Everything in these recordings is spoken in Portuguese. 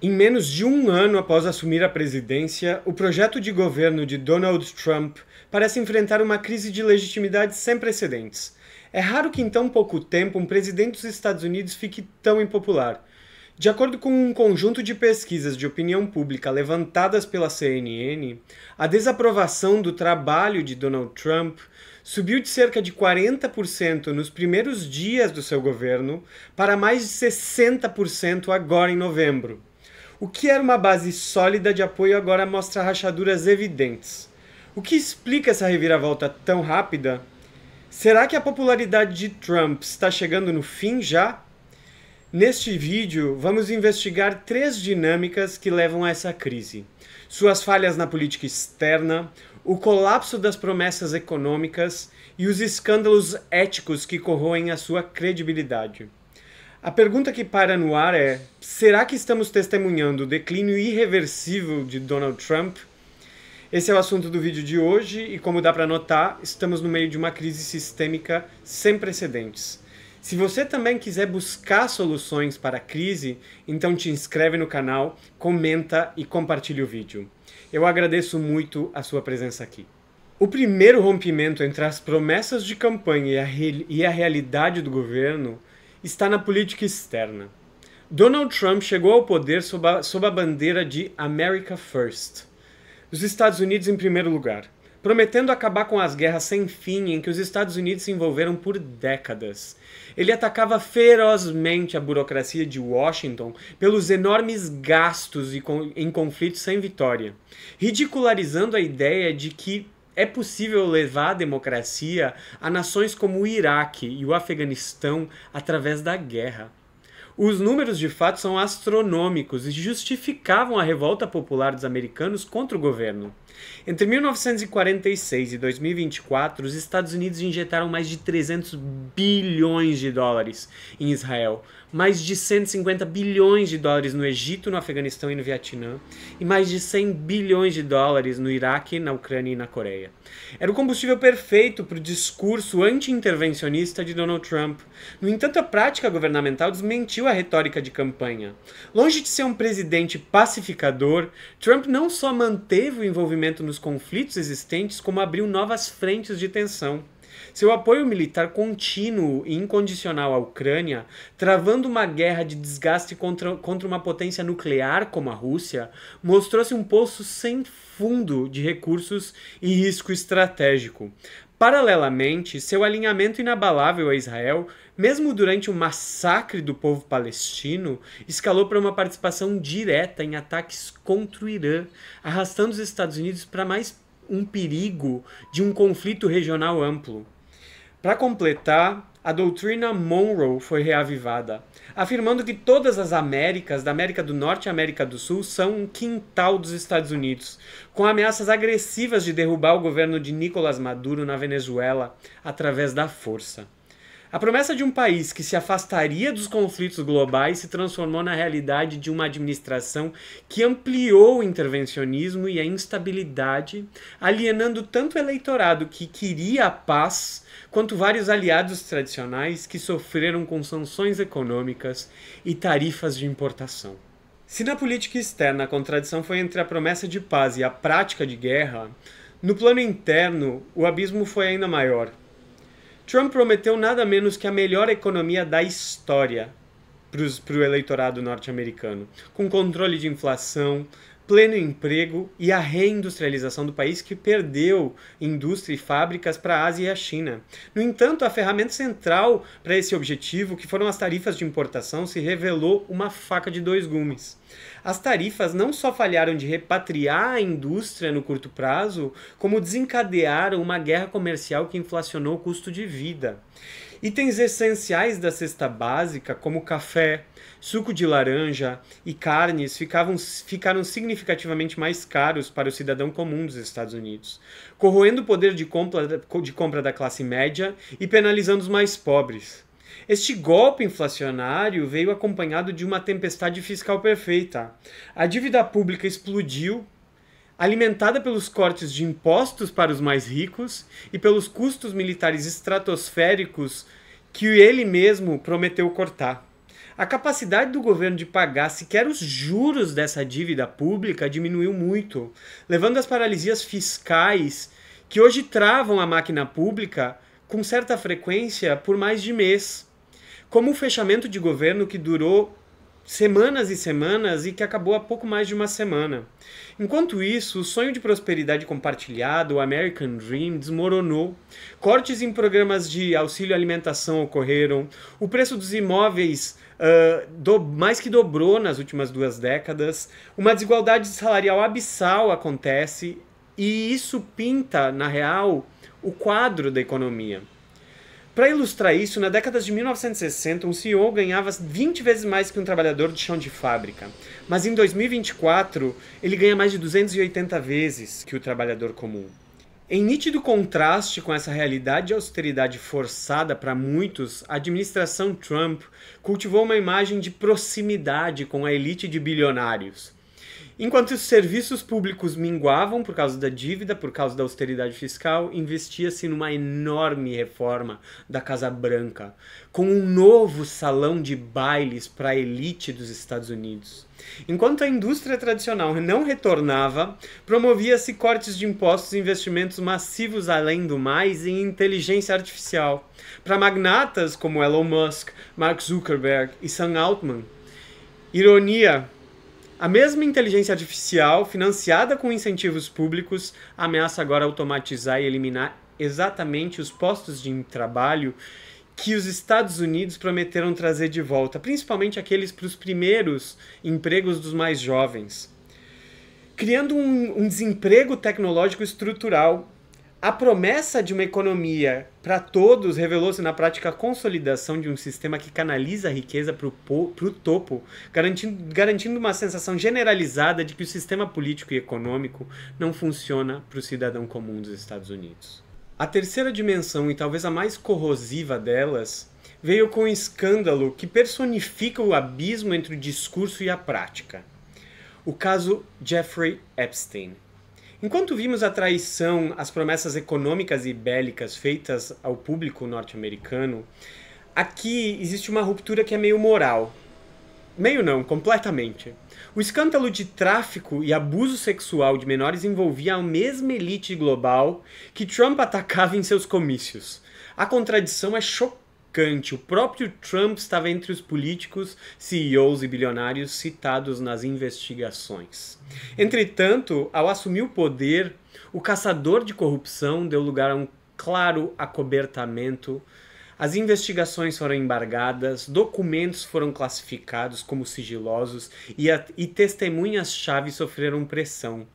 Em menos de um ano após assumir a presidência, o projeto de governo de Donald Trump parece enfrentar uma crise de legitimidade sem precedentes. É raro que em tão pouco tempo um presidente dos Estados Unidos fique tão impopular. De acordo com um conjunto de pesquisas de opinião pública levantadas pela CNN, a desaprovação do trabalho de Donald Trump subiu de cerca de 40% nos primeiros dias do seu governo para mais de 60% agora em novembro. O que era uma base sólida de apoio agora mostra rachaduras evidentes. O que explica essa reviravolta tão rápida? Será que a popularidade de Trump está chegando no fim já? Neste vídeo, vamos investigar três dinâmicas que levam a essa crise: suas falhas na política externa, o colapso das promessas econômicas e os escândalos éticos que corroem a sua credibilidade. A pergunta que paira no ar é: será que estamos testemunhando o declínio irreversível de Donald Trump? Esse é o assunto do vídeo de hoje e, como dá para notar, estamos no meio de uma crise sistêmica sem precedentes. Se você também quiser buscar soluções para a crise, então te inscreve no canal, comenta e compartilha o vídeo. Eu agradeço muito a sua presença aqui. O primeiro rompimento entre as promessas de campanha e a realidade do governo está na política externa. Donald Trump chegou ao poder sob a bandeira de America First, os Estados Unidos em primeiro lugar, prometendo acabar com as guerras sem fim em que os Estados Unidos se envolveram por décadas. Ele atacava ferozmente a burocracia de Washington pelos enormes gastos em conflitos sem vitória, ridicularizando a ideia de que é possível levar a democracia a nações como o Iraque e o Afeganistão através da guerra. Os números de fato são astronômicos e justificavam a revolta popular dos americanos contra o governo. Entre 1946 e 2024, os Estados Unidos injetaram mais de 300 bilhões de dólares em Israel, mais de 150 bilhões de dólares no Egito, no Afeganistão e no Vietnã, e mais de 100 bilhões de dólares no Iraque, na Ucrânia e na Coreia. Era o combustível perfeito para o discurso anti-intervencionista de Donald Trump. No entanto, a prática governamental desmentiu a retórica de campanha. Longe de ser um presidente pacificador, Trump não só manteve o envolvimento nos conflitos existentes, como abriu novas frentes de tensão. Seu apoio militar contínuo e incondicional à Ucrânia, travando uma guerra de desgaste contra uma potência nuclear como a Rússia, mostrou-se um poço sem fundo de recursos e risco estratégico. Paralelamente, seu alinhamento inabalável a Israel, mesmo durante o massacre do povo palestino, escalou para uma participação direta em ataques contra o Irã, arrastando os Estados Unidos para mais um perigo de um conflito regional amplo. Para completar, a doutrina Monroe foi reavivada, afirmando que todas as Américas, da América do Norte e América do Sul, são um quintal dos Estados Unidos, com ameaças agressivas de derrubar o governo de Nicolás Maduro na Venezuela através da força. A promessa de um país que se afastaria dos conflitos globais se transformou na realidade de uma administração que ampliou o intervencionismo e a instabilidade, alienando tanto o eleitorado que queria a paz, quanto vários aliados tradicionais que sofreram com sanções econômicas e tarifas de importação. Se na política externa a contradição foi entre a promessa de paz e a prática de guerra, no plano interno o abismo foi ainda maior. Trump prometeu nada menos que a melhor economia da história para o eleitorado norte-americano, com controle de inflação, pleno emprego e a reindustrialização do país, que perdeu indústria e fábricas para a Ásia e a China. No entanto, a ferramenta central para esse objetivo, que foram as tarifas de importação, se revelou uma faca de dois gumes. As tarifas não só falharam de repatriar a indústria no curto prazo, como desencadearam uma guerra comercial que inflacionou o custo de vida. Itens essenciais da cesta básica, como café, suco de laranja e carnes, ficaram significativamente mais caros para o cidadão comum dos Estados Unidos, corroendo o poder de compra da classe média e penalizando os mais pobres. Este golpe inflacionário veio acompanhado de uma tempestade fiscal perfeita. A dívida pública explodiu, alimentada pelos cortes de impostos para os mais ricos e pelos custos militares estratosféricos que ele mesmo prometeu cortar. A capacidade do governo de pagar sequer os juros dessa dívida pública diminuiu muito, levando às paralisias fiscais que hoje travam a máquina pública com certa frequência por mais de mês, como o fechamento de governo que durou semanas e semanas e que acabou há pouco mais de uma semana. Enquanto isso, o sonho de prosperidade compartilhada, o American Dream, desmoronou. Cortes em programas de auxílio alimentação ocorreram, o preço dos imóveis mais que dobrou nas últimas 2 décadas, uma desigualdade salarial abissal acontece e isso pinta, na real, o quadro da economia. Para ilustrar isso, na década de 1960, um CEO ganhava 20 vezes mais que um trabalhador de chão de fábrica. Mas em 2024, ele ganha mais de 280 vezes que o trabalhador comum. Em nítido contraste com essa realidade de austeridade forçada para muitos, a administração Trump cultivou uma imagem de proximidade com a elite de bilionários. Enquanto os serviços públicos minguavam por causa da dívida, por causa da austeridade fiscal, investia-se numa enorme reforma da Casa Branca, com um novo salão de bailes para a elite dos Estados Unidos. Enquanto a indústria tradicional não retornava, promovia-se cortes de impostos e investimentos massivos além do mais em inteligência artificial, para magnatas como Elon Musk, Mark Zuckerberg e Sam Altman. Ironia: a mesma inteligência artificial, financiada com incentivos públicos, ameaça agora automatizar e eliminar exatamente os postos de trabalho que os Estados Unidos prometeram trazer de volta, principalmente aqueles para os primeiros empregos dos mais jovens, criando um desemprego tecnológico estrutural. A promessa de uma economia para todos revelou-se na prática a consolidação de um sistema que canaliza a riqueza para o topo, garantindo uma sensação generalizada de que o sistema político e econômico não funciona para o cidadão comum dos Estados Unidos. A terceira dimensão, e talvez a mais corrosiva delas, veio com um escândalo que personifica o abismo entre o discurso e a prática. O caso Jeffrey Epstein. Enquanto vimos a traição, as promessas econômicas e bélicas feitas ao público norte-americano, aqui existe uma ruptura que é meio moral. Meio não, completamente. O escândalo de tráfico e abuso sexual de menores envolvia a mesma elite global que Trump atacava em seus comícios. A contradição é chocante. O próprio Trump estava entre os políticos, CEOs e bilionários citados nas investigações. Entretanto, ao assumir o poder, o caçador de corrupção deu lugar a um claro acobertamento. As investigações foram embargadas, documentos foram classificados como sigilosos e testemunhas-chave sofreram pressão.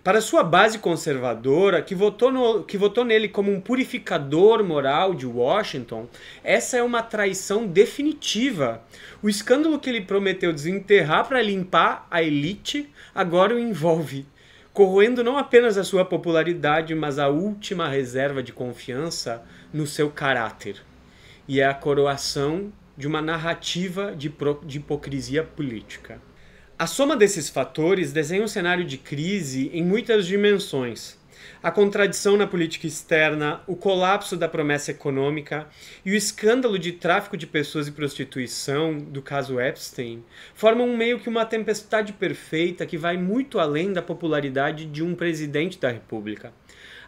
Para sua base conservadora, que votou nele como um purificador moral de Washington, essa é uma traição definitiva. O escândalo que ele prometeu desenterrar para limpar a elite agora o envolve, corroendo não apenas a sua popularidade, mas a última reserva de confiança no seu caráter. E é a coroação de uma narrativa de hipocrisia política. A soma desses fatores desenha um cenário de crise em muitas dimensões. A contradição na política externa, o colapso da promessa econômica e o escândalo de tráfico de pessoas e prostituição do caso Epstein formam meio que uma tempestade perfeita que vai muito além da popularidade de um presidente da República.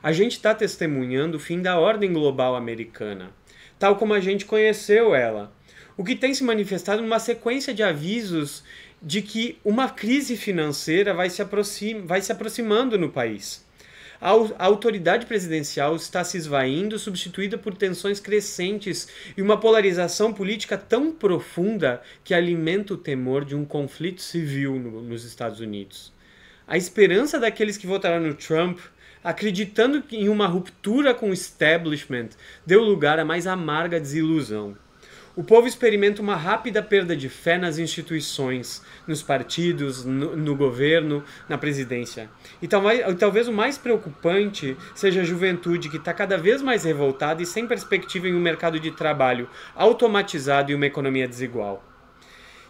A gente está testemunhando o fim da ordem global americana, tal como a gente conheceu ela, o que tem se manifestado numa sequência de avisos de que uma crise financeira vai se aproximando no país. A autoridade presidencial está se esvaindo, substituída por tensões crescentes e uma polarização política tão profunda que alimenta o temor de um conflito civil nos Estados Unidos. A esperança daqueles que votaram no Trump, acreditando em uma ruptura com o establishment, deu lugar à mais amarga desilusão. O povo experimenta uma rápida perda de fé nas instituições, nos partidos, no governo, na presidência. E talvez o mais preocupante seja a juventude, que está cada vez mais revoltada e sem perspectiva em um mercado de trabalho automatizado e uma economia desigual.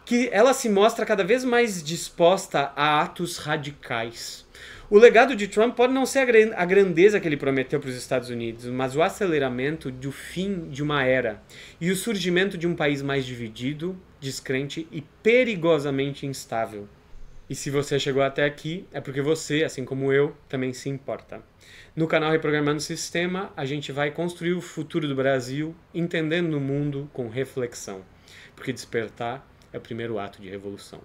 Que ela se mostra cada vez mais disposta a atos radicais. O legado de Trump pode não ser a grandeza que ele prometeu para os Estados Unidos, mas o aceleramento do fim de uma era e o surgimento de um país mais dividido, descrente e perigosamente instável. E se você chegou até aqui, é porque você, assim como eu, também se importa. No canal Reprogramando o Sistema, a gente vai construir o futuro do Brasil entendendo o mundo com reflexão, porque despertar é o primeiro ato de revolução.